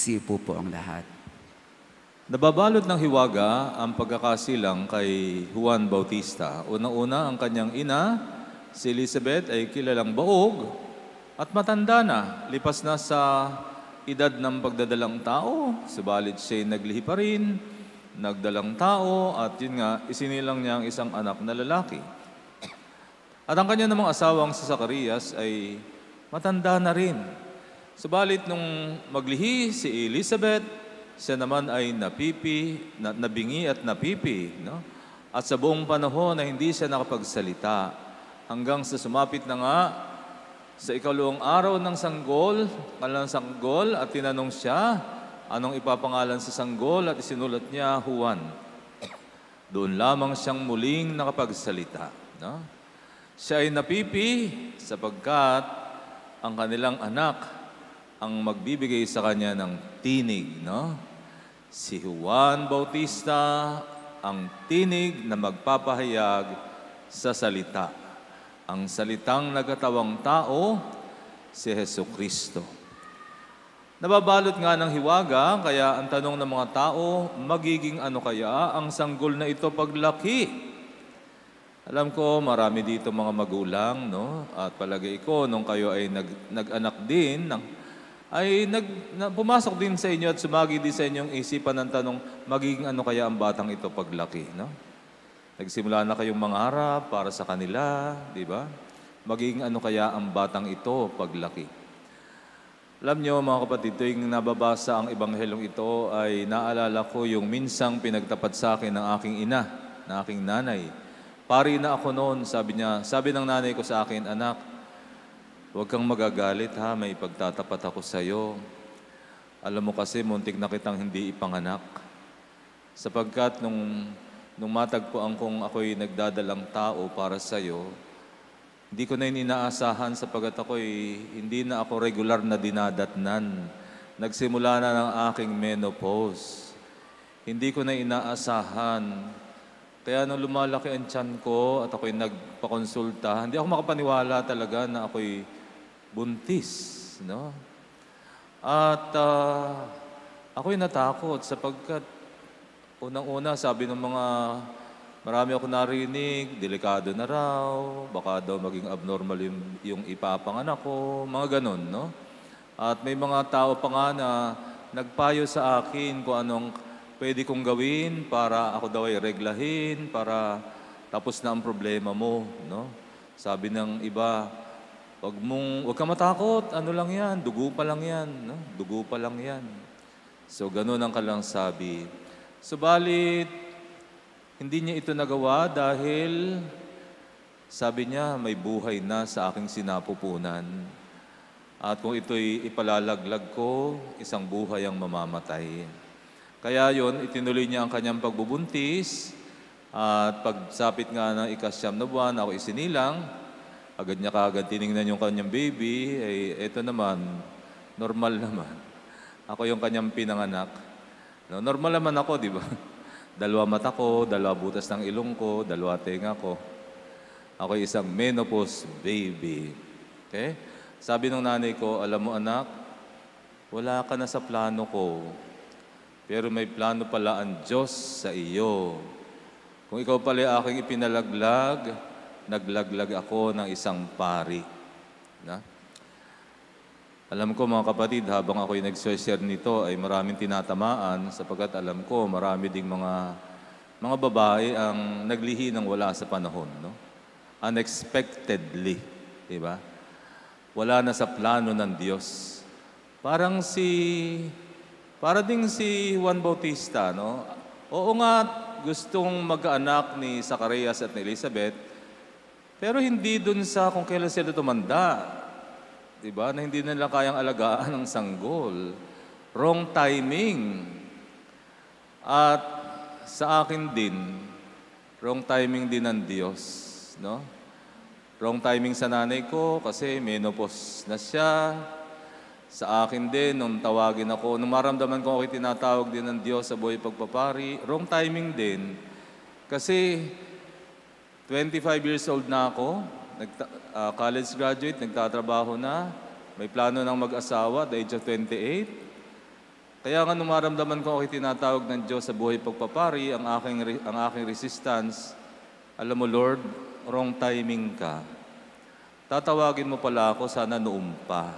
Magsiupo po ang lahat. Nababalot ng hiwaga ang pagkakasilang kay Juan Bautista. Unang-una, ang kanyang ina, si Elizabeth, ay kilalang baog at matanda na. Lipas na sa edad ng pagdadalang tao, subalit siya'y naglihi pa rin, nagdalang tao, at yun nga, isinilang niya ang isang anak na lalaki. At ang kanya namang asawang si Zacarias ay matanda na rin. Subalit nung maglihi si Elizabeth, siya naman ay nabingi at napipi. No? At sa buong panahon na hindi siya nakapagsalita, hanggang sa sumapit na nga sa ikalawang araw ng sanggol, at tinanong siya, anong ipapangalan sa sanggol, at isinulat niya, Juan. Doon lamang siyang muling nakapagsalita. No? Siya ay napipi sapagkat ang kanilang anak ang magbibigay sa kanya ng tinig, no? Si Juan Bautista, ang tinig na magpapahayag sa salita. Ang salitang nagkatawang tao, si Jesucristo. Nababalot nga ng hiwaga, kaya ang tanong ng mga tao, magiging ano kaya ang sanggol na ito paglaki? Alam ko, marami dito mga magulang, no? At palagay ko, nung kayo ay nag-anak din, pumasok din sa inyo at sumagi din sa inyong isipan ng tanong, magiging ano kaya ang batang ito paglaki, no? Nagsimula na kayong mangarap para sa kanila, di ba? Magiging ano kaya ang batang ito paglaki. Alam nyo, mga kapatid, tuwing nababasa ang ebanghelyong ito ay naalala ko yung minsang pinagtapat sa akin ng aking ina, ng aking nanay. Pari na ako noon, sabi ng nanay ko sa akin, anak, huwag kang magagalit ha, may pagtatapat ako sa iyo. Alam mo kasi, muntik na kitang hindi ipanganak. Sapagkat nung matagpuan kong ako'y nagdadalang tao para sa iyo, hindi ko na inaasahan sapagkat hindi na ako regular na dinadatnan. Nagsimula na ng aking menopause. Hindi ko na inaasahan. Kaya nung lumalaki ang tiyan ko at ako'y nagpakonsulta, hindi ako makapaniwala talaga na ako'y buntis, no? At ako'y natakot sapagkat unang-una sabi ng marami ako narinig, delikado na raw, baka daw maging abnormal yung ipapanganak ko, mga ganon, no? At may mga tao pa nga na nagpayo sa akin kung anong pwede kong gawin para ako daw ay reglahin, para tapos na ang problema mo, no? Sabi ng iba, Huwag ka matakot, ano lang yan, dugo pa lang yan, no? Dugo pa lang yan. So, ganun ang kalang sabi. Subalit, hindi niya ito nagawa dahil, sabi niya, may buhay na sa aking sinapupunan. At kung ito'y ipalalaglag ko, isang buhay ang mamamatay. Kaya yon, itinuloy niya ang kanyang pagbubuntis, at pagsapit nga ng ika-9 na buwan, ako isinilang, agad niya kaagad tinignan yung kanyang baby, eto naman, normal naman. Ako yung kanyang pinanganak. No, normal naman ako, di ba? 2 mata ko, 2 butas ng ilong ko, 2 tenga ko. Ako isang menopause baby. Okay? Sabi ng nanay ko, alam mo anak, wala ka na sa plano ko. Pero may plano pala ang Diyos sa iyo. Kung ikaw pala aking ipinalaglag, naglaglag ako ng isang pari. Na? Alam ko mga kapatid, habang ako'y nag-share nito ay maraming tinatamaan sapagkat alam ko marami ding mga babae ang naglihi ng wala sa panahon. No? Unexpectedly. Diba? Wala na sa plano ng Diyos. Para ding si Juan Bautista, no? Oo nga, gustong mag-anak ni Zacarias at ni Elizabeth, pero hindi dun sa kung kailan sila tumanda. Diba? Na hindi nila kayang alagaan ng sanggol. Wrong timing. At sa akin din, wrong timing din ng Diyos. No? Wrong timing sa nanay ko kasi menopause na siya. Sa akin din, nung tawagin ako, nung maramdaman ko ako'y tinatawag din ng Diyos sa buhay pagpapari, wrong timing din. Kasi 25 years old na ako, college graduate, nagtatrabaho na, may plano ng mag-asawa at the age of 28. Kaya nga nung maramdaman ko ako'y tinatawag ng Diyos sa buhay pagpapari, ang aking resistance, alam mo Lord, wrong timing ka. Tatawagin mo pala ako sana noon pa.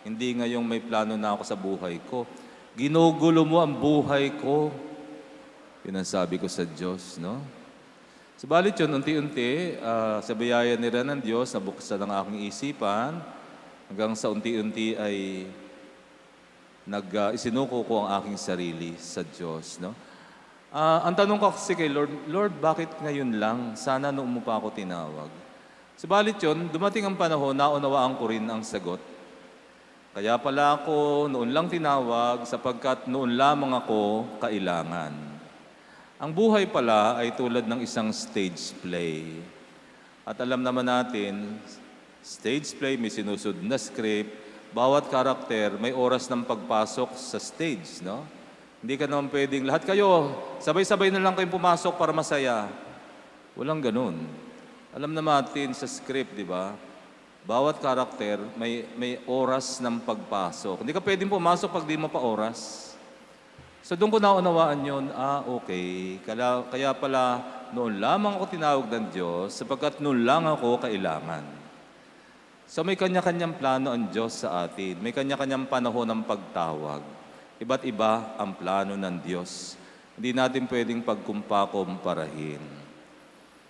Hindi ngayong may plano na ako sa buhay ko. Ginugulo mo ang buhay ko. Yun ang sabi ko sa Diyos, no? Subalit yun, unti-unti, sa biyaya nila ng Diyos, nabuksan ang aking isipan, hanggang sa unti-unti ay isinuko ko ang aking sarili sa Diyos, no? Ang tanong ko kasi kay Lord, Lord, bakit ngayon lang? Sana noon mo pa ako tinawag. Subalit yun, dumating ang panahon, naunawaan ko rin ang sagot. Kaya pala ako noon lang tinawag sapagkat noon lamang ako kailangan. Ang buhay pala ay tulad ng isang stage play. At alam naman natin, stage play, may sinusunod na script, bawat karakter may oras ng pagpasok sa stage, no? Hindi ka naman pwedeng, lahat kayo, sabay-sabay na lang kayong pumasok para masaya. Walang ganun. Alam naman natin sa script, di ba? Bawat karakter may oras ng pagpasok. Hindi ka pwedeng pumasok pag di mo pa oras. So doon ko naunawaan yun, okay. Kaya pala, noon lamang ako tinawag ng Diyos sapagkat noon lang ako kailangan. So may kanya-kanyang plano ang Diyos sa atin. May kanya-kanyang panahon ng pagtawag. Iba't iba ang plano ng Diyos. Hindi natin pwedeng pagkumparahin.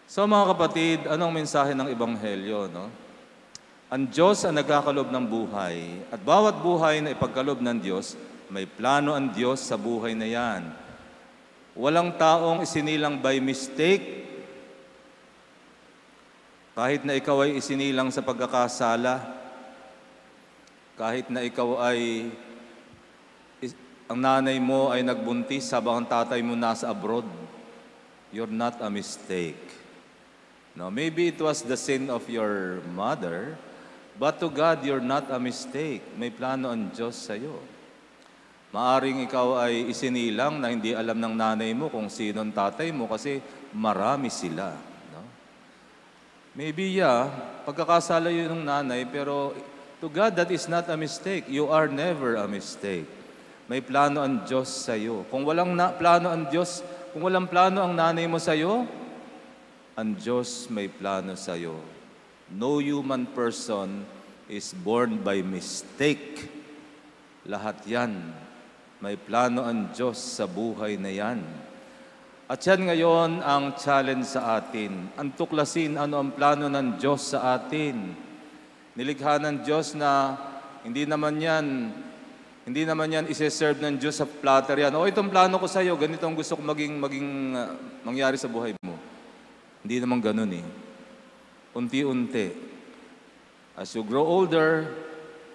So mga kapatid, anong mensahe ng Ebanghelyo, no? Ang Diyos ang nagkakalob ng buhay. At bawat buhay na ipagkalob ng Diyos, may plano ang Diyos sa buhay na yan. Walang taong isinilang by mistake. Kahit na ikaw ay isinilang sa pagkakasala, kahit na ikaw ay, ang nanay mo ay nagbuntis habang ang tatay mo nasa abroad, you're not a mistake. No, maybe it was the sin of your mother, but to God, you're not a mistake. May plano ang Diyos sa iyo. Maaring ikaw ay isinilang na hindi alam ng nanay mo kung sino ang tatay mo kasi marami sila. No? Maybe, pagkakasala yun ng nanay, pero to God, that is not a mistake. You are never a mistake. May plano ang Diyos sa iyo. Kung walang plano ang Diyos, kung walang plano ang nanay mo sa iyo, ang Diyos may plano sa iyo. No human person is born by mistake. Lahat yan. May plano ang Diyos sa buhay na yan. At yan ngayon ang challenge sa atin. Ang tuklasin ano ang plano ng Diyos sa atin. Nilikha ng Diyos na hindi naman yan isi-serve ng Diyos sa platter yan. Itong plano ko sa iyo, ganito ang gusto ko mangyari sa buhay mo. Hindi naman ganun eh. Unti-unti. As you grow older,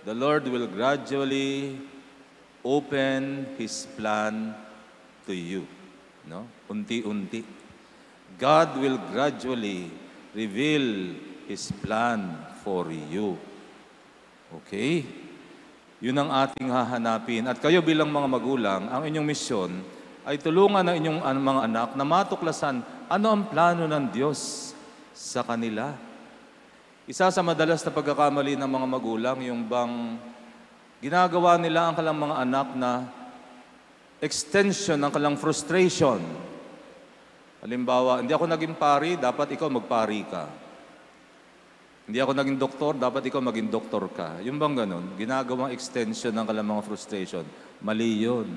the Lord will gradually open His plan to you. No? Unti-unti. God will gradually reveal His plan for you. Okay? Yun ang ating hahanapin. At kayo bilang mga magulang, ang inyong misyon ay tulungan ang inyong mga anak na matuklasan ano ang plano ng Diyos sa kanila. Isa sa madalas na pagkakamali ng mga magulang, yung bang ginagawa nila ang kanilang mga anak na extension ng kanilang frustration. Halimbawa, hindi ako naging pari, dapat ikaw magpari ka. Hindi ako naging doktor, dapat ikaw maging doktor ka. Yung bang ganun, ginagawang extension ng kanilang mga frustration. Mali yun.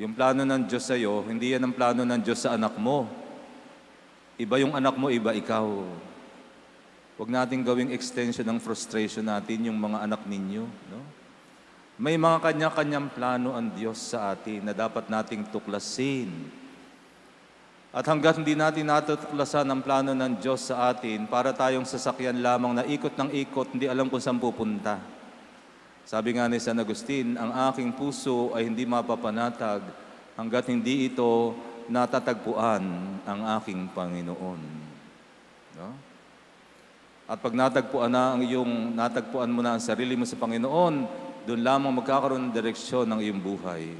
Yung plano ng Diyos sa iyo, hindi yan ang plano ng Diyos sa anak mo. Iba yung anak mo, iba ikaw. Huwag natin gawing extension ng frustration natin yung mga anak ninyo. No? May mga kanya-kanyang plano ang Diyos sa atin na dapat nating tuklasin. At hanggat hindi natin natutuklasan ang plano ng Diyos sa atin, para tayong sasakyan lamang na ikot ng ikot, hindi alam kung saan pupunta. Sabi nga ni San Agustin, ang aking puso ay hindi mapapanatag hanggat hindi ito natatagpuan ang aking Panginoon. No? At pag natagpuan mo na ang sarili mo sa Panginoon, doon lamang magkakaroon ng direksyon ng iyong buhay.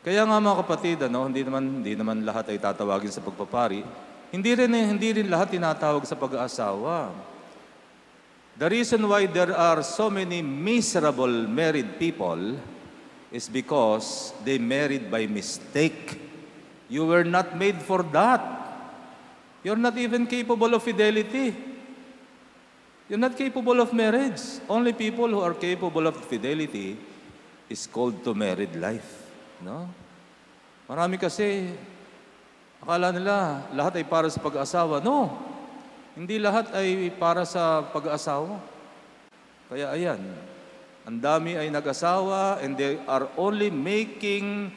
Kaya nga mga kapatid, hindi naman lahat ay tatawagin sa pagpapari. Hindi rin lahat tinatawag sa pag-aasawa. The reason why there are so many miserable married people is because they married by mistake. You were not made for that. You're not even capable of fidelity. You're not capable of marriage. Only people who are capable of fidelity is called to married life. No? Marami kasi, akala nila lahat ay para sa pag-asawa. No, hindi lahat ay para sa pag-asawa. Kaya ayan, ang dami ay nag-asawa and they are only making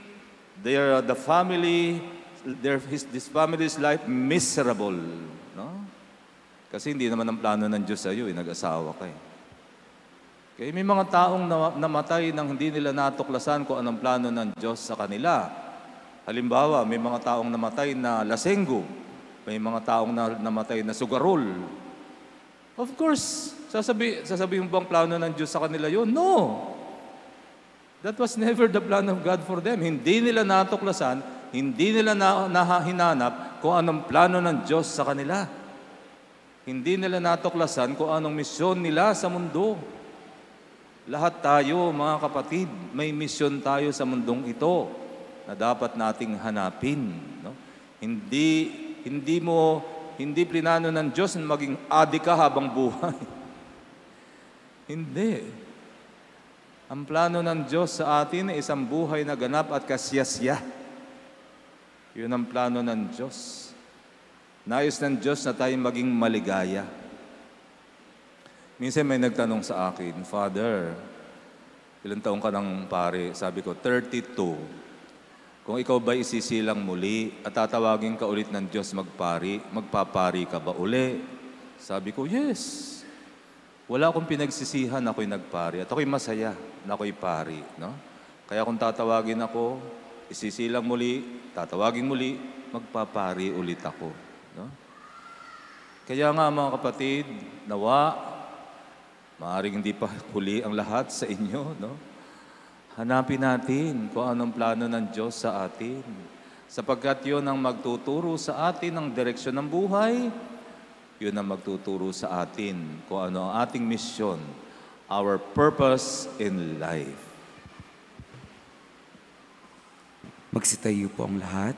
the family, this family's life miserable. No? Kasi hindi naman ang plano ng Diyos sa iyo, nag-asawa ka eh. Kaya may mga taong namatay nang hindi nila natuklasan kung anong plano ng Diyos sa kanila. Halimbawa, may mga taong namatay na lasenggo, may mga taong namatay na sugarol. Of course, sasabihin bang plano ng Diyos sa kanila yun? No! That was never the plan of God for them. Hindi nila natuklasan, hindi nila hinanap kung anong plano ng Diyos sa kanila. Hindi nila natuklasan kung anong misyon nila sa mundo. Lahat tayo, mga kapatid, may misyon tayo sa mundong ito na dapat nating hanapin. No? Hindi plinano ng Diyos na maging adik ka habang buhay. Hindi. Ang plano ng Diyos sa atin ay isang buhay na ganap at kasyasya. Yun ang plano ng Diyos. Nais ng Diyos na tayo maging maligaya. Minsan may nagtanong sa akin, Father, ilang taong ka ng pare? Sabi ko, 32. Kung ikaw ba isisilang muli at tatawagin ka ulit ng Diyos magpapari ka ba uli? Sabi ko, yes. Wala akong pinagsisihan na ako'y nagpari at ako'y masaya na ako'y pari. No? Kaya kung tatawagin ako, isisilang muli, tatawagin muli, magpapari ulit ako. No? Kaya nga mga kapatid, nawa, maaaring hindi pa huli ang lahat sa inyo, no? Hanapin natin kung anong plano ng Diyos sa atin. Sapagkat yun ang magtuturo sa atin ng direksyon ng buhay, yun ang magtuturo sa atin kung ano ang ating misyon, our purpose in life. Magsitayo po ang lahat.